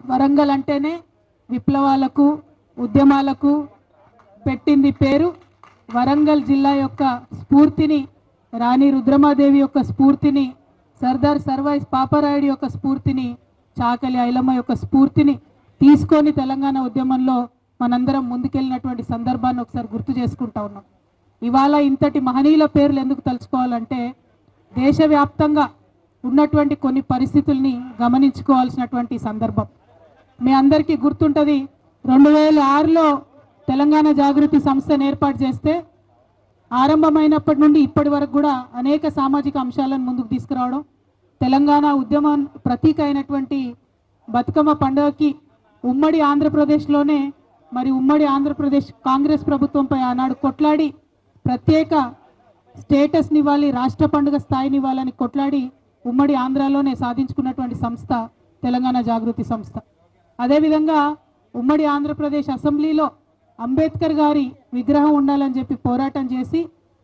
వరంగల్ అంటేనే విప్లవాలకు ఉద్యమాలకు పెట్టింది పేరు. వరంగల్ జిల్లా యొక్క స్ఫూర్తిని, రాణి రుద్రమాదేవి యొక్క స్ఫూర్తిని, సర్దార్ సర్వాయి పాపరాయుడు యొక్క స్ఫూర్తిని, చాకలి ఐలమ్మ యొక్క స్ఫూర్తిని తీసుకొని తెలంగాణ ఉద్యమంలో మనందరం ముందుకెళ్ళినటువంటి సందర్భాన్ని ఒకసారి గుర్తు చేసుకుంటా ఉన్నాం. ఇవాళ ఇంతటి మహనీయుల పేర్లు ఎందుకు తలుచుకోవాలంటే దేశవ్యాప్తంగా ఉన్నటువంటి కొన్ని పరిస్థితుల్ని గమనించుకోవాల్సినటువంటి సందర్భం. మీ అందరికీ గుర్తుంటుంది, 2006లో తెలంగాణ జాగృతి సంస్థను ఏర్పాటు చేస్తే ఆరంభమైనప్పటి నుండి ఇప్పటి వరకు కూడా అనేక సామాజిక అంశాలను ముందుకు తీసుకురావడం, తెలంగాణ ఉద్యమం ప్రతీక అయినటువంటి బతుకమ్మ పండుగకి ఉమ్మడి ఆంధ్రప్రదేశ్లోనే మరి ఉమ్మడి ఆంధ్రప్రదేశ్ కాంగ్రెస్ ప్రభుత్వంపై ఆనాడు కొట్లాడి ప్రత్యేక స్టేటస్ని ఇవ్వాలి, రాష్ట్ర పండుగ స్థాయిని ఇవ్వాలని కొట్లాడి ఉమ్మడి ఆంధ్రాలోనే సాధించుకున్నటువంటి సంస్థ తెలంగాణ జాగృతి సంస్థ. అదేవిధంగా ఉమ్మడి ఆంధ్రప్రదేశ్ అసెంబ్లీలో అంబేద్కర్ గారి విగ్రహం ఉండాలని చెప్పి పోరాటం చేసి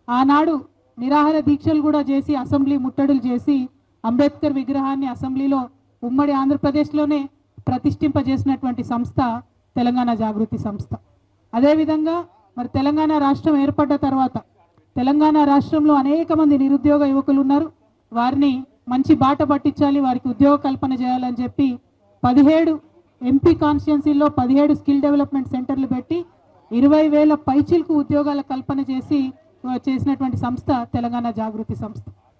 ఆనాడు నిరాహార దీక్షలు కూడా చేసి అసెంబ్లీ ముట్టడులు చేసి అంబేద్కర్ విగ్రహాన్ని అసెంబ్లీలో ఉమ్మడి ఆంధ్రప్రదేశ్లోనే ప్రతిష్ఠింపజేసినటువంటి సంస్థ తెలంగాణ జాగృతి సంస్థ. అదేవిధంగా మరి తెలంగాణ రాష్ట్రం ఏర్పడ్డ తర్వాత తెలంగాణ రాష్ట్రంలో అనేక మంది నిరుద్యోగ యువకులు ఉన్నారు. వారిని మంచి బాట పట్టించాలి, వారికి ఉద్యోగ కల్పన చేయాలని చెప్పి 17 ఎంపీ కాన్స్టిట్యున్సీల్లో 17 స్కిల్ డెవలప్మెంట్ సెంటర్లు పెట్టి 20,000 పైచిలకు ఉద్యోగాల కల్పన చేసినటువంటి సంస్థ తెలంగాణ జాగృతి సంస్థ.